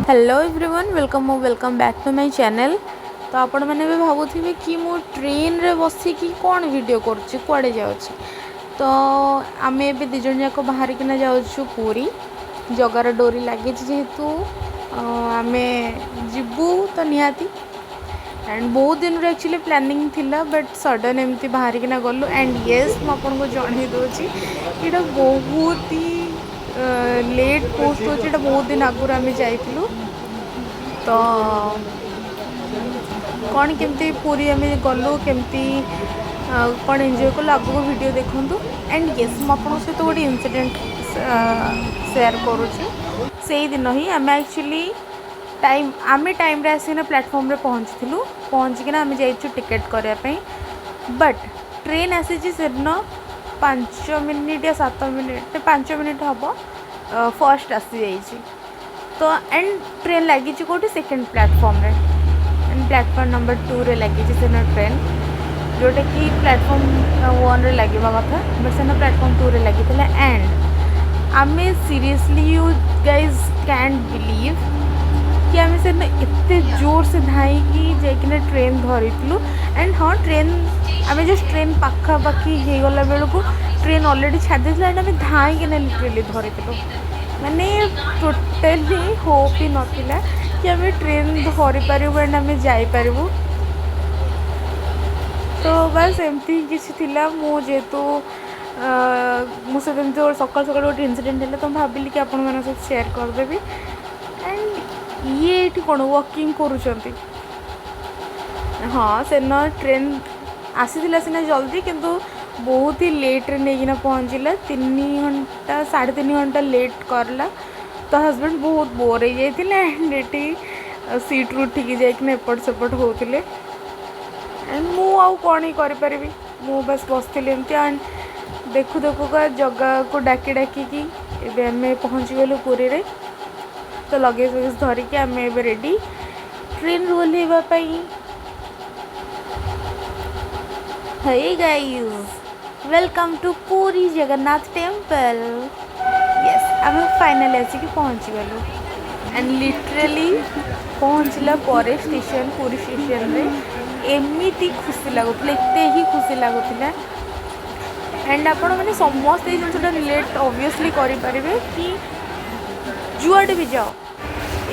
Hello everyone welcome back to my channel. तो आपण मैंने भी भावुथिबे कि मो ट्रेन रे बसिकी कौन वीडियो करुच्ची कुआडे जाउची। तो आम ए दिज जाक बाहर किना जाऊँ पूरी जगार डोरी लगे जेहेतु आम जीवु तो निहाती एंड बहुत दिन एक्चुअली प्लानिंग थिला बट सडन एमती बाहर किना गलु एंड येस मुझे जन दूची ये बहुत ही लेट पोस्ट होता बहुत दिन आगुरी आम जाइलु। तो कौन केमती पूरी आम गलु केमती कौन एंजॉय कलु आगु वीडियो देखूँ एंड येस मुझे सहित गोटे इनसीडेंट शेयर करुँची। से दिन ही आम एक्चुअली आम टाइम रे आसिना प्लेटफॉर्म रे पहुँचिकिना आम जाइछु टिकेट करने बट ट्रेन आसी से दिन 5 मिनिट या 7 मिनिट 5 मिनिट हम फर्स्ट आसी जाइए। तो एंड ट्रेन लगी कौटी सेकेंड प्लेटफॉर्म रे एंड प्लेटफॉर्म नंबर 2 रे लगी से ट्रेन जोटा कि प्लेटफॉर्म 1 रे लगे कथा बट से प्लेटफॉर्म 2 रे लगी एंड आम seriously you guys cantt believe कि आम से एते जोर से धाई जाइकिना ट्रेन धरीलु एंड हाँ ट्रेन आम जस्ट ट्रेन पाखापाखि हो गला बेलू ट्रेन अलरेडी छाड़ी एंड आम धाई लिटरेली धरीलु माने टोटाली होप ही नाला कि आम ट्रेन धरी पारू एंड आम जापरू। तो बस एमती किसी जेहेतु मुझे सका सका गोटे इनसीडेंट है तो भाविली कि आपण मन सहित शेयर करदेवी एंड ये कौन वॉकिंग करुँच। हाँ से न ट्रेन आसी सीना जल्दी किंतु बहुत ही लेट रे नहीं पहुँचला 3 घंटा 3.5 घंटा लेट करला। तो हस्बैंड बहुत बोर हो जाते एंड ये सीट्रु उठिकी जाइए एपट सेपट होते एंड मु कौन ही करी मु बस बसती एमती एंड देखु देखु का जगह को डाकी डाकी आम पहुँची गलु पूरी रे। तो लगेज वगेज धरिकी आम ए रेडी ट्रेन ओह्लैवाई। Hey guys welcome to Puri Jagannath temple. Yes आम फाइनाली आसिक पहुँची गलु एंड लिटरेली पहुँचला पर स्टेशन पूरी स्टेशन रे एमती खुशी लगुला एते ही खुशी लगुला एंड आपण मैंने समस्त जिनसा रिलेट ऑब्वियसली करें कि जुआडे भी जाओ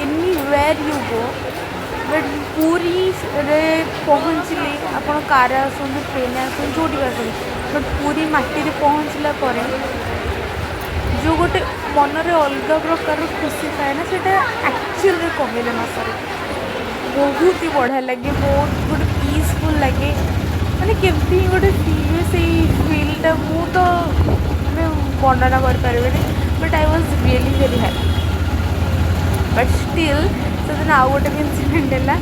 anywhere you go but पूरी रे पहुँचले आप कार आसतु ट्रेन आसतु जो आसतु बट पूरी माटी पहुँचला जो गोटे मनरे अलग प्रकार खुशी थाए ना सेटा एक्चुअल कहले न सर बहुत ही बढ़िया लगे बहुत गोटे पीसफुल लगे माने केमती गोटे से फिल्टा मु तो वर्णना कर but I was really very happy but still say दिन आउ गोटे इनसीडेंट है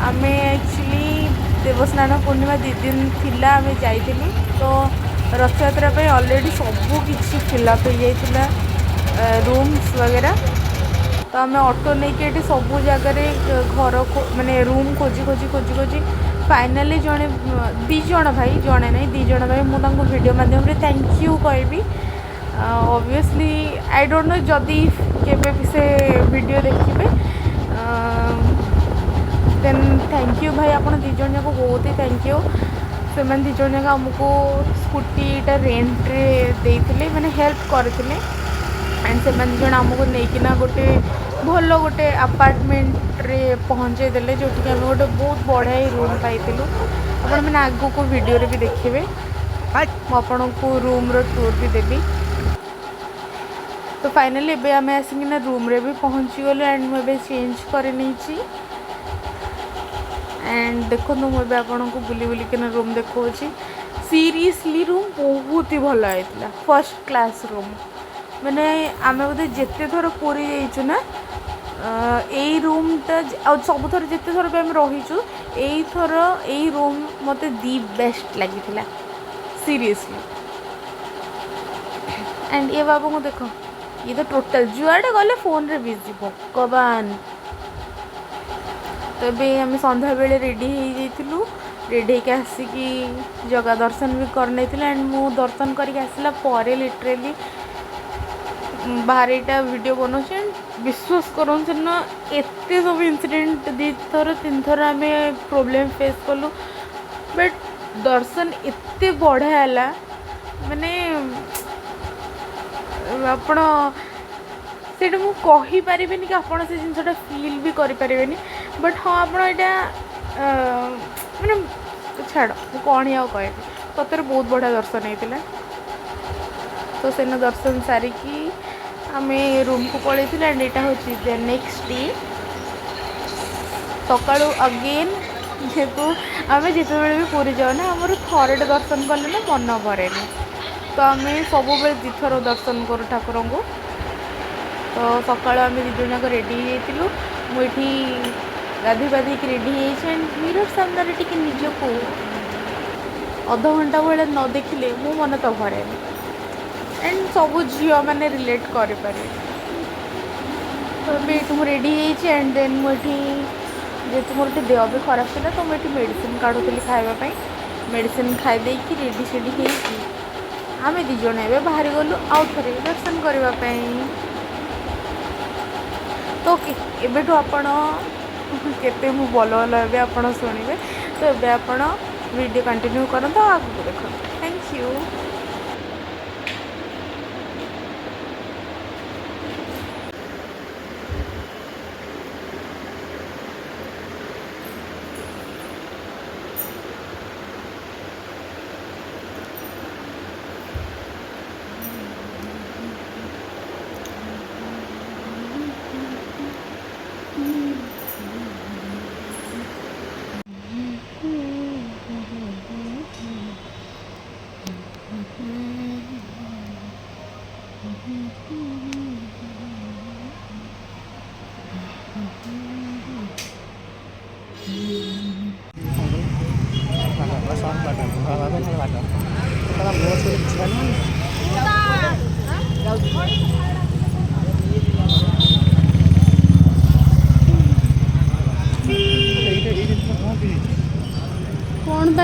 आम एक्चुअली देवस्नान पूर्णिमा 2 दिन थिला आम जाइलु। तो रथ यात्रा अलरेडी सबू किसी फिलअप हो जाता रूम्स वगैरह। तो आम ऑटो नहीं कि सबू जगह घर माने रूम खोजी खोजी खोजी खोजी फाइनाली जड़े 2 जण भाई जड़े नहीं 2 जण भाई मुझे वीडियो माध्यम थैंक यू कहबी ऑब्वियसली आई डोंट नो जदि केबे भी से वीडियो देखिए देन थैंक यू भाई आपन 2 जण जाक बहुत ही थैंक यू से 2 जण जाक आमको स्कूटीटा रेंट रे देइथिले माने हेल्प करथिले एंड से 2 जण आमको नेकिना गोटे भल गोटे अपार्टमेंट रे पहुँचे देले जो कि आम गोटे बहुत बढ़िया रूम पाइलु आपण मैंने आगो को वीडियो रे भी देखिए आपन को रूम रो टूर भी देवी। तो फाइनली एबे आम आसिकिना रूम रे भी पहुँची गलु एंड मुझे चेंज कर नहीं एंड देखो मुझे आपन को बुली बुलिकिना रूम देखो सीरियसली रूम बहुत ही भल होता फर्स्ट क्लास रूम मैंने आम बोधे जिते थर पूरी जाइचु ना यही रूमटा सब थर जिते थर भी आम रहीचु यही थर यही रूम मत दी बेस्ट लगी सीरियसली एंड ये बाबू को देखो ये तो टोटल जुआडे गले फोन रे बिजी भगवान। तो ये आम संध्या बेले रेडी हो रेडी होकर आसिकी जगह दर्शन भी करने एंड मु दर्शन करके आसला लिटरेली बाहर वीडियो बनाऊँ विश्वास करते ना एत सब इनसीडेंट दी थर तीन थर आम प्रोब्लेम फेस कलु बट दर्शन एत बढ़िया है माने आपण से मुझे कि आपड़ से जिनसा फिल भी करें बट हाँ आप मैंने छाड़ कौन ही कह सतरे बहुत बढ़िया दर्शन होता तो से दर्शन सारिकी आम रूम को पलि एंड यहाँ हूँ नेक्स्ट डे सका अगेन जेहेतु आम जिते भी पूरी जाऊ ना आमर थरटे दर्शन कले ना मन भरे तो आम सब दुथर दर्शन करूँ ठाकुर को तो सका आम दिज जाक रेडी मुझे गाधी बाधी रेडी एंड मिरर सामने टी निजक अध घंटा भाई न देखिले मो मन तो भरे एंड सब झील मैंने रिलेट करें तो ये रेडी एंड देन मुझे जेहतु मोर देह भी खराब था तो मुझे मेडिसिन काढ़ुली खावाई मेडिसिन खाईदे रेडी सेडी हो आम दिज बाहर गलु आउ थे दर्शन करने तो एबेठू आपण केते मु भल भल ए आप शुणे तो ये आप वीडियो कंटिन्यू करते आगे देखो थैंक यू। कौन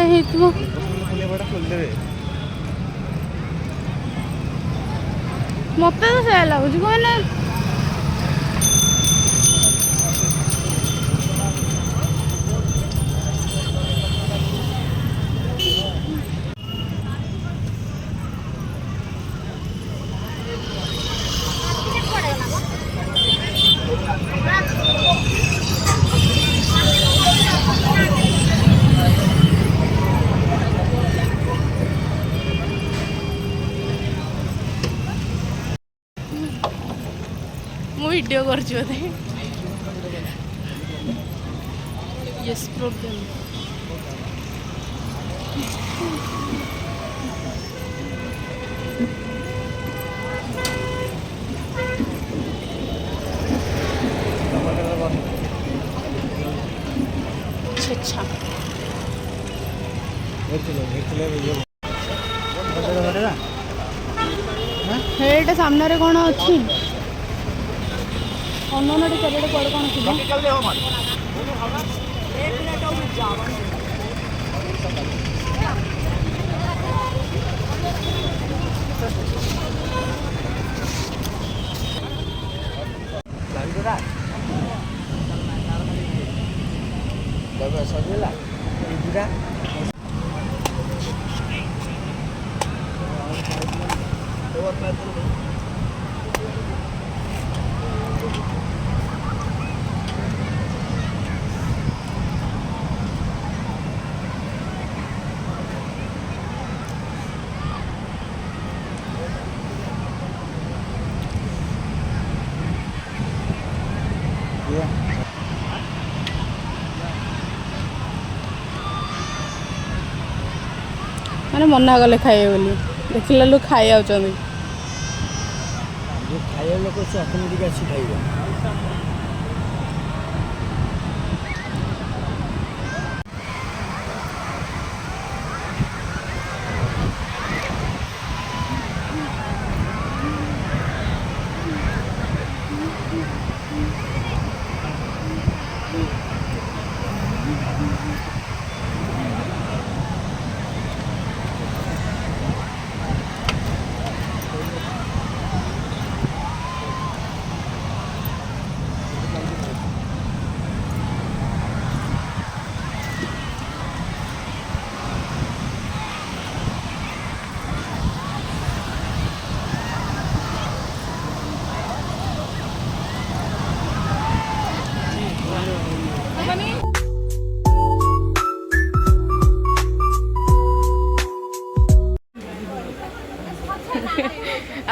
मत तो से लगुच कहना वीडियो कर यस प्रॉब्लम अच्छा हेटा सामने कौन अच्छी अन्नटी चारिटे कौन कौन थी मैंने मना कले खाइए बोली देखला लोग खाई आ खाया लोक से ऑटोमेटिक आसी खाइबा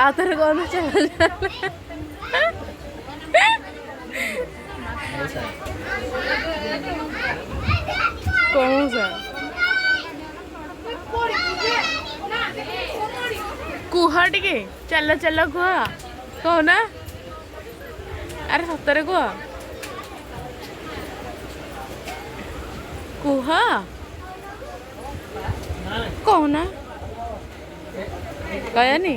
ଆଉ ଥରେ କହୁନ ଚାଲ ଚାଲ। କଣ କୁହ ଟିକେ ଚାଲ ଚାଲ କୁହ କହୁନା ଆରେ ସତରେ କୁହ କୁହ କହୁନା କହିବନି।